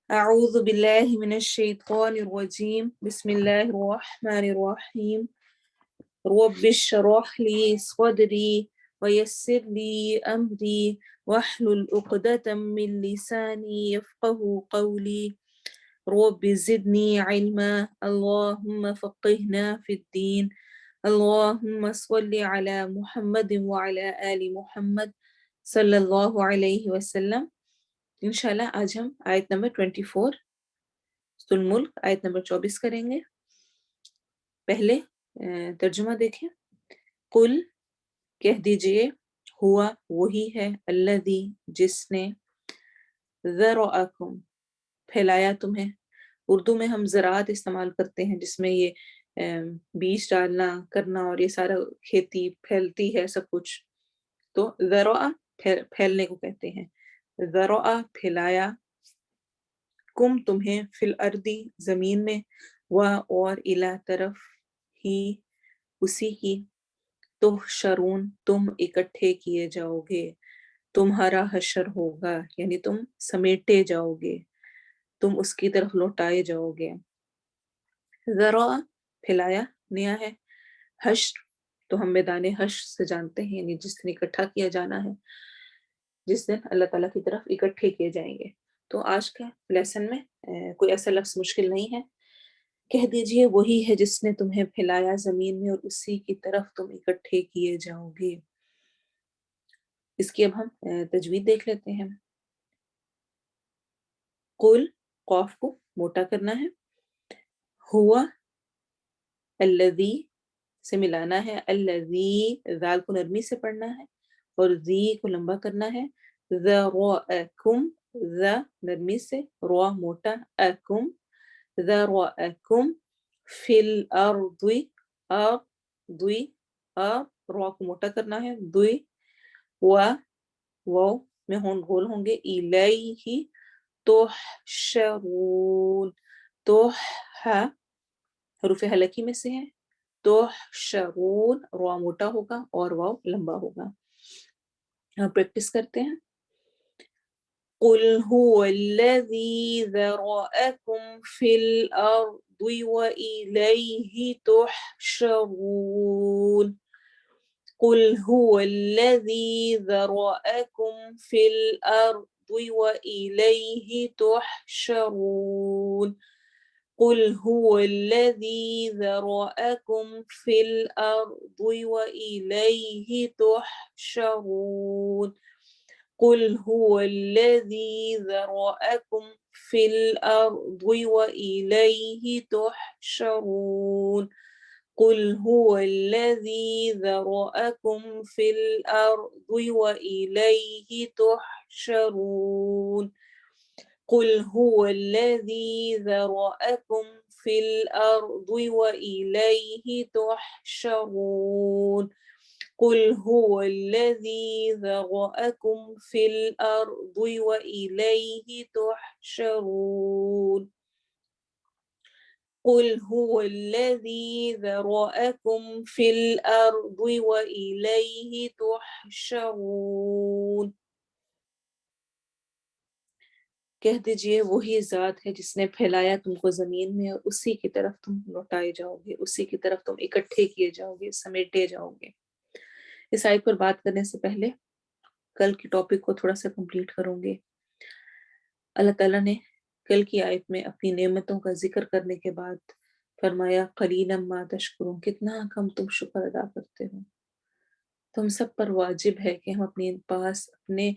أعوذ بالله من الشيطان الرجيم بسم الله الرحمن الرحيم رب اشرح لي صدري ويسر لي أمري واحلل عقدة من لساني يفقه قولي رب زدني علما اللهم فقهنا في الدين اللهم صل على محمد وعلى آل محمد صلی اللہ علیہ وسلم۔ انشاءاللہ آج ہم آیت نمبر 24 سورۃ الملک آیت نمبر 24 کریں گے۔ پہلے ترجمہ دیکھیں۔ قل کہہ دیجئے، ہوا وہی ہے، الذی جس نے، ذرأکم پھیلایا تمہیں۔ اردو میں ہم زراعت استعمال کرتے ہیں جس میں یہ بیج ڈالنا کرنا اور یہ سارا کھیتی پھیلتی ہے سب کچھ، تو ذرأ پھیلنے کو کہتے ہیں۔ ذرأ پھیلایا، کم تمہیں، فی الارضی زمین میں، و اور الی طرف ہی اسی کی، تحشرون تم اکٹھے کیے جاؤ گے، تمہارا حشر ہوگا یعنی تم سمیٹے جاؤ گے، تم اس کی طرف لوٹائے جاؤ گے۔ ذرا پھیلایا نیا ہے، حشر تو ہم میدان حشر سے جانتے ہیں، یعنی جس دن اکٹھا کیا جانا ہے، جس دن اللہ تعالیٰ کی طرف اکٹھے کیے جائیں گے۔ تو آج کا لیسن میں کوئی ایسا لفظ مشکل نہیں ہے۔ کہہ دیجئے وہی ہے جس نے تمہیں پھیلایا زمین میں اور اسی کی طرف تم اکٹھے کیے جاؤ گے۔ اس کی اب ہم تجوید دیکھ لیتے ہیں۔ قل قاف کو موٹا کرنا ہے، ہوا الذی سے ملانا ہے، الذی ذال کو نرمی سے پڑھنا ہے اور ذی کو لمبا کرنا ہے، ذرأکم ذ نرمی سے، را موٹا، اکم ذرأکم فی الارض، دوی را کو موٹا کرنا ہے، دوی و واو میں گول ہوں گے، الیہ تحشرون، توح حروف حلقی میں سے ہیں، تحشرون را موٹا ہوگا اور واو لمبا ہوگا۔ ہم پریکٹس کرتے ہیں۔ قل هو الذي ذرأكم في الأرض وإليه تحشرون قل هو الذي ذرأكم في الأرض وإليه تحشرون قل هو الذي ذرأكم في الأرض وإليه تحشرون قل هو الذي ذرأكم في الأرض وإليه تحشرون قل هو الذي ذرأكم في الأرض وإليه تحشرون قل هو الذي ذرأكم في الأرض وإليه تحشرون قل هو الذي ذرأكم في الأرض وإليه تحشرون قل هو الذي ذرأكم في الأرض وإليه تحشرون کہہ دیجئے وہی ذات ہے جس نے پھیلایا تم کو زمین میں اور اسی کی طرف تم لوٹائے جاؤ گے، اسی کی طرف تم اکٹھے کیے جاؤ گے، سمیٹے جاؤ گے۔ اس آیت پر بات کرنے سے پہلے کل کی ٹاپک کو تھوڑا سا کمپلیٹ کروں گے۔ اللہ تعالیٰ نے کل کی آیت میں اپنی نعمتوں کا ذکر کرنے کے بعد فرمایا قلیلا ما تشکرون، کتنا کم تم شکر ادا کرتے ہو۔ تم سب پر واجب ہے کہ ہم اپنے پاس، اپنے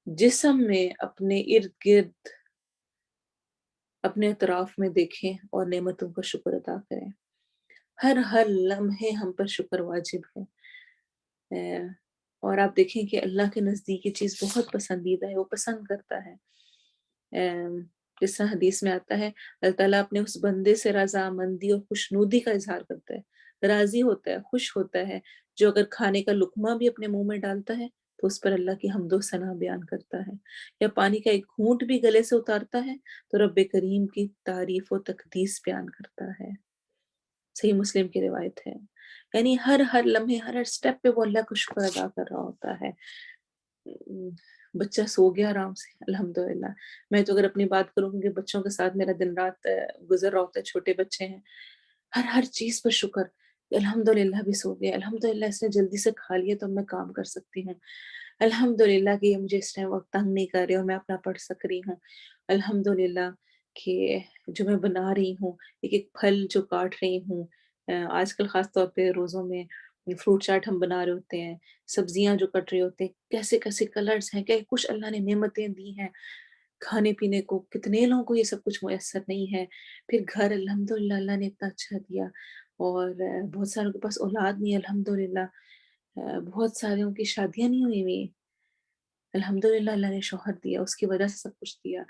جسم میں، اپنے ارد گرد، اپنے اطراف میں دیکھیں اور نعمتوں کا شکر ادا کریں۔ ہر لمحے ہم پر شکر واجب ہے۔ اور آپ دیکھیں کہ اللہ کے نزدیک یہ چیز بہت پسندیدہ ہے، وہ پسند کرتا ہے۔ جس طرح حدیث میں آتا ہے اللہ تعالیٰ اپنے اس بندے سے رضامندی اور خوشنودی کا اظہار کرتا ہے، راضی ہوتا ہے، خوش ہوتا ہے، جو اگر کھانے کا لقمہ بھی اپنے منہ میں ڈالتا ہے تو اس پر اللہ کی حمد و ثنا بیان کرتا ہے، یا پانی کا ایک گھونٹ بھی گلے سے اتارتا ہے تو رب کریم کی تعریف و تقدیس بیان کرتا ہے۔ صحیح مسلم کی روایت ہے۔ یعنی ہر لمحے، ہر سٹیپ پہ وہ اللہ کو شکر ادا کر رہا ہوتا ہے۔ بچہ سو گیا آرام سے الحمدللہ. میں تو اگر اپنی بات کروں کیونکہ بچوں کے ساتھ میرا دن رات گزر رہا ہوتا ہے، چھوٹے بچے ہیں، ہر چیز پر شکر. الحمدللہ بھی سو گیا، الحمدللہ اس نے جلدی سے کھا لیا تو اب میں کام کر سکتی ہوں، الحمدللہ کہ یہ مجھے اس ٹائم وقت تنگ نہیں کر رہے اور میں اپنا پڑھ سک رہی ہوں، الحمدللہ کہ جو میں بنا رہی ہوں، ایک ایک پھل جو کاٹ رہی ہوں. آج کل خاص طور پہ روزوں میں فروٹ چاٹ ہم بنا رہے ہوتے ہیں، سبزیاں جو کٹ رہے ہوتے ہیں، کیسے کیسے کلرز ہیں، کہ کچھ اللہ نے نعمتیں دی ہیں کھانے پینے کو، کتنے لوگوں کو یہ سب کچھ میسر نہیں ہے. پھر گھر الحمدللہ اللہ نے اتنا اچھا دیا، اور بہت ساروں کے پاس اولاد نہیں الحمدللہ، بہت ساروں کی شادیاں نہیں ہوئی ہوئی، الحمدللہ اللہ نے شوہر دیا، اس کی وجہ سے سب کچھ دیا.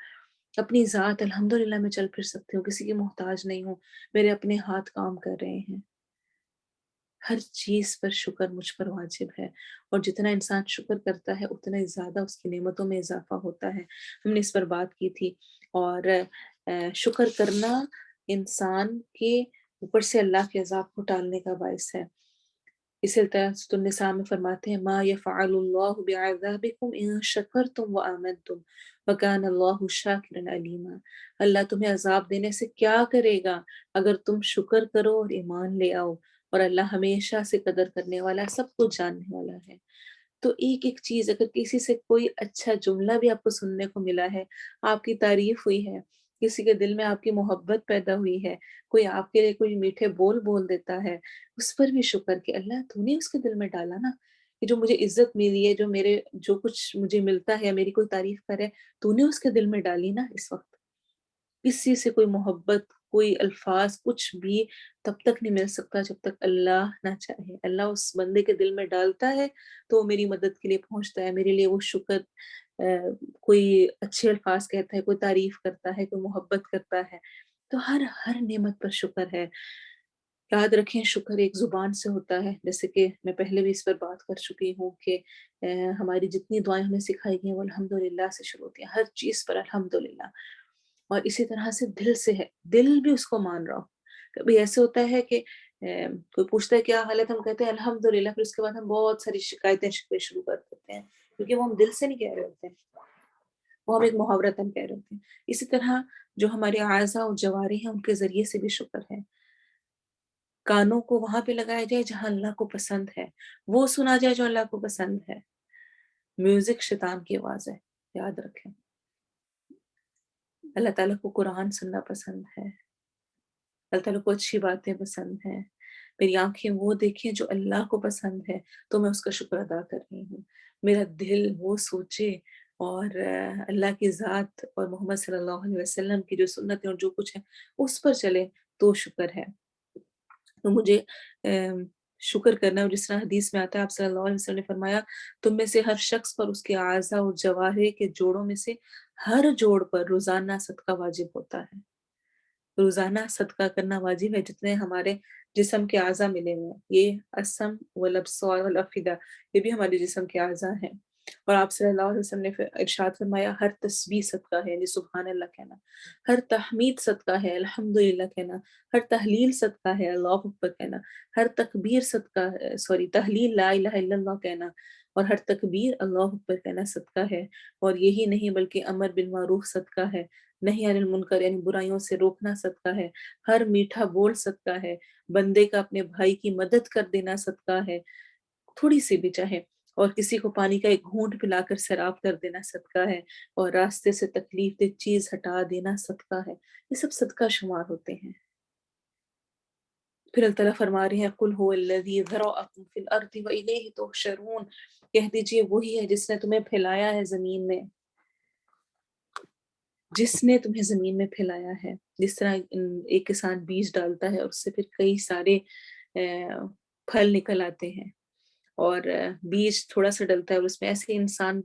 اپنی ذات الحمدللہ میں چل پھر سکتی ہوں، کسی کی محتاج نہیں ہوں، میرے اپنے ہاتھ کام کر رہے ہیں. ہر چیز پر شکر مجھ پر واجب ہے، اور جتنا انسان شکر کرتا ہے اتنا ہی زیادہ اس کی نعمتوں میں اضافہ ہوتا ہے. ہم نے اس پر بات کی تھی. اور شکر کرنا انسان کے اوپر سے اللہ کے عذاب کو ٹالنے کا باعث ہے. اسی طرح سورۃ النساء میں فرماتے ہیں ما یفعل اللہ بعذابکم ان شکرتم وآمنتم وکان اللہ شاکرا علیما. اللہ تمہیں عذاب دینے سے کیا کرے گا اگر تم شکر کرو اور ایمان لے آؤ، اور اللہ ہمیشہ سے قدر کرنے والا، سب کچھ جاننے والا ہے. تو ایک ایک چیز، اگر کسی سے کوئی اچھا جملہ بھی آپ کو سننے کو ملا ہے، آپ کی تعریف ہوئی ہے، کسی کے دل میں آپ کی محبت پیدا ہوئی ہے، کوئی آپ کے لیے کوئی میٹھے بول بول دیتا ہے، اس پر بھی شکر کہ اللہ تو نے اس کے دل میں ڈالا نا، کہ جو مجھے عزت ملی ہے، جو کچھ مجھے ملتا ہے، میری کوئی تعریف کرے، تو نے اس کے دل میں ڈالی نا. اس وقت کسی سے کوئی محبت، کوئی الفاظ، کچھ بھی تب تک نہیں مل سکتا جب تک اللہ نہ چاہے. اللہ اس بندے کے دل میں ڈالتا ہے تو وہ میری مدد کے لیے پہنچتا ہے، میرے لیے وہ شکر کوئی اچھے الفاظ کہتا ہے، کوئی تعریف کرتا ہے، کوئی محبت کرتا ہے. تو ہر نعمت پر شکر ہے. یاد رکھیں شکر ایک زبان سے ہوتا ہے، جیسے کہ میں پہلے بھی اس پر بات کر چکی ہوں کہ ہماری جتنی دعائیں ہمیں سکھائی گئی ہیں وہ الحمدللہ سے شروع ہوتی ہیں، ہر چیز پر الحمدللہ. اور اسی طرح سے دل سے ہے، دل بھی اس کو مان رہا ہو. کبھی ایسے ہوتا ہے کہ کوئی پوچھتا ہے کیا حالت، ہم کہتے ہیں الحمدللہ، پھر اس کے بعد ہم بہت ساری شکایتیں شکوے شروع کر دیتے ہیں، کیونکہ وہ ہم دل سے نہیں کہہ رہے ہوتے ہیں، وہ ہم ایک محاورتاً کہہ رہے ہوتے ہیں. اسی طرح جو ہمارے اعضاء اور جوارح ہیں ان کے ذریعے سے بھی شکر ہے. کانوں کو وہاں پہ لگایا جائے جہاں اللہ کو پسند ہے، وہ سنا جائے جو اللہ کو پسند ہے. میوزک شیطان کی آواز ہے، یاد رکھیں. اللہ تعالیٰ کو قرآن سننا پسند ہے، اللہ تعالیٰ کو اچھی باتیں پسند ہیں. میری آنکھیں وہ دیکھیں جو اللہ کو پسند ہے تو میں اس کا شکر ادا کر رہی ہوں. میرا دل وہ سوچے اور اللہ کی ذات اور محمد صلی اللہ علیہ وسلم کی جو سنتیں اور جو کچھ ہے اس پر چلے تو شکر ہے. تو مجھے شکر کرنا، اور جس طرح حدیث میں آتا ہے آپ صلی اللہ علیہ وسلم نے فرمایا تم میں سے ہر شخص پر اس کے اعضاء اور جوارح کے جوڑوں میں سے ہر جوڑ پر روزانہ صدقہ واجب ہوتا ہے. روزانہ صدقہ کرنا واجب ہے. جتنے ہمارے جسم کے اعضاء ملے ہوئے ہیں، یہ السم والابصار والافئدہ، یہ بھی ہمارے جسم کے اعضاء ہیں. اور آپ صلی اللہ علیہ وسلم نے ارشاد فرمایا ہر تسبیح صدقہ ہے، یعنی سبحان اللہ کہنا، ہر تحمید صدقہ ہے، الحمدللہ کہنا، ہر تحلیل صدقہ ہے، اللہ اکبر کہنا، ہر تکبیر صدقہ تحلیل لا الہ الا اللہ کہنا، اور ہر تکبیر اللہ اکبر کہنا صدقہ ہے. اور یہی نہیں بلکہ امر بالمعروف صدقہ ہے، نہیں عن المنکر یعنی برائیوں سے روکنا صدقہ ہے، ہر میٹھا بول صدقہ ہے، بندے کا اپنے بھائی کی مدد کر دینا صدقہ ہے، تھوڑی سی بھی چاہے، اور کسی کو پانی کا ایک گھونٹ پلا کر سیراب کر دینا صدقہ ہے، اور راستے سے تکلیف دہ چیز ہٹا دینا صدقہ ہے. یہ سب صدقہ شمار ہوتے ہیں. پھر اللہ تعالیٰ فرما رہے ہیں قُلْ هُوَ الَّذِي ذَرَأَكُمْ فِي الْأَرْضِ وَإِلَيْهِ تُحْشَرُونَ، کہہ دیجئے وہی ہے جس نے تمہیں پھیلایا ہے زمین میں، جس نے تمہیں زمین میں پھیلایا ہے. جس طرح ایک کسان بیج ڈالتا ہے اور اس سے پھر کئی سارے پھل نکل آتے ہیں، اور بیج تھوڑا سا ڈلتا ہے اور اس میں ایسے انسان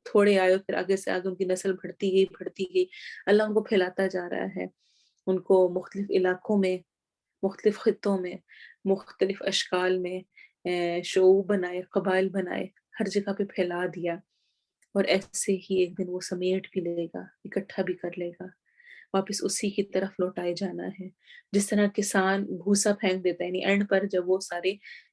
تھوڑے آئے اور پھر آگے سے آگے ان کی نسل بڑھتی گئی. اللہ ان کو پھیلاتا جا رہا ہے، ان کو مختلف علاقوں میں، مختلف خطوں میں، مختلف اشکال میں شعوب بنائے، قبائل بنائے، ہر جگہ پہ پھیلا دیا. اور ایسے ہی ایک دن وہ سمیٹ بھی لے گا، اکٹھا بھی کر لے گا، واپس اسی کی طرف لوٹائے جانا ہے. جس طرح کسان بھوسا پھینک دیتا ہے، یعنی اینڈ پر جب وہ سارے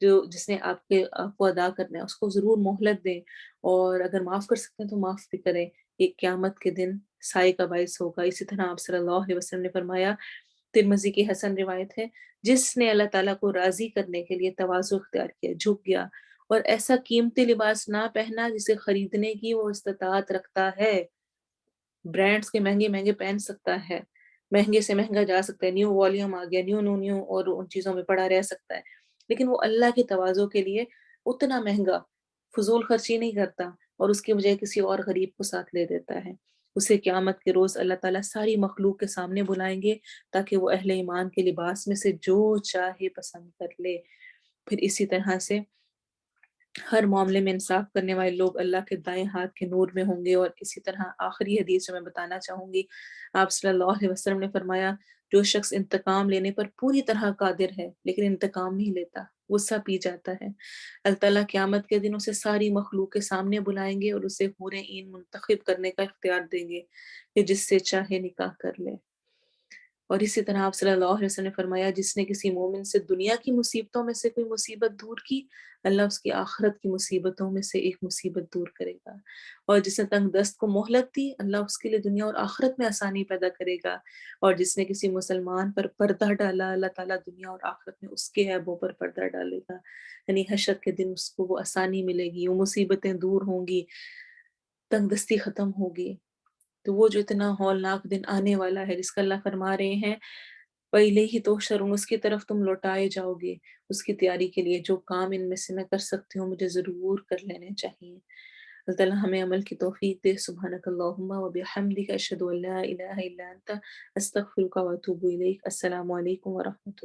جس نے آپ کو ادا کرنا ہے اس کو ضرور مہلت دیں، اور اگر معاف کر سکتے ہیں تو معاف بھی کریں۔ یہ قیامت کے دن سائے کا باعث ہوگا۔ اسی طرح آپ صلی اللہ علیہ وسلم نے فرمایا، ترمذی کی حسن روایت ہے، جس نے اللہ تعالیٰ کو راضی کرنے کے لیے تواضع اختیار کیا، جھک گیا اور ایسا قیمتی لباس نہ پہنا جسے خریدنے کی وہ استطاعت رکھتا ہے۔ برانڈز کے مہنگے مہنگے پہن سکتا ہے، مہنگے سے مہنگا جا سکتا ہے، نیو والیوم آ گیا، نیو نیو نیو، اور ان چیزوں میں پڑا رہ سکتا ہے، لیکن وہ اللہ کے تواضع کے لیے اتنا مہنگا فضول خرچی نہیں کرتا اور اس کی بجائے کسی اور غریب کو ساتھ لے دیتا ہے۔ اسے قیامت کے روز اللہ تعالیٰ ساری مخلوق کے سامنے بلائیں گے تاکہ وہ اہل ایمان کے لباس میں سے جو چاہے پسند کر لے۔ پھر اسی طرح سے ہر معاملے میں انصاف کرنے والے لوگ اللہ کے دائیں ہاتھ کے نور میں ہوں گے۔ اور اسی طرح آخری حدیث جو میں بتانا چاہوں گی، آپ صلی اللہ علیہ وسلم نے فرمایا، جو شخص انتقام لینے پر پوری طرح قادر ہے لیکن انتقام نہیں لیتا، غصہ پی جاتا ہے، اللہ تعالیٰ قیامت کے دن اسے ساری مخلوق کے سامنے بلائیں گے اور اسے حور عین منتخب کرنے کا اختیار دیں گے کہ جس سے چاہے نکاح کر لے۔ اور اسی طرح آپ صلی اللہ علیہ وسلم نے فرمایا، جس نے کسی مومن سے دنیا کی مصیبتوں میں سے کوئی مصیبت دور کی، اللہ اس کی آخرت کی مصیبتوں میں سے ایک مصیبت دور کرے گا۔ اور جس نے تنگ دست کو مہلت دی، اللہ اس کے لیے دنیا اور آخرت میں آسانی پیدا کرے گا۔ اور جس نے کسی مسلمان پر پردہ ڈالا، اللہ تعالیٰ دنیا اور آخرت میں اس کے عیبوں پر پردہ ڈالے گا، یعنی حشر کے دن اس کو وہ آسانی ملے گی، وہ مصیبتیں دور ہوں گی، تنگ دستی ختم ہوگی۔ تو وہ جو اتنا ہولناک دن آنے والا ہے، جس کا اللہ فرما رہے ہیں، پہلے ہی تو شرم اس کی طرف تم لوٹائے جاؤ گے، اس کی تیاری کے لیے جو کام ان میں سے میں کر سکتی ہوں مجھے ضرور کر لینے چاہیے۔ اللہ تعالیٰ ہمیں عمل کی توفیق دے۔ سبحانک اللہم و بحمدک، اشہد ان لا الہ الا انت، استغفرک و اتوب الیک۔ السلام علیکم ورحمۃ اللہ۔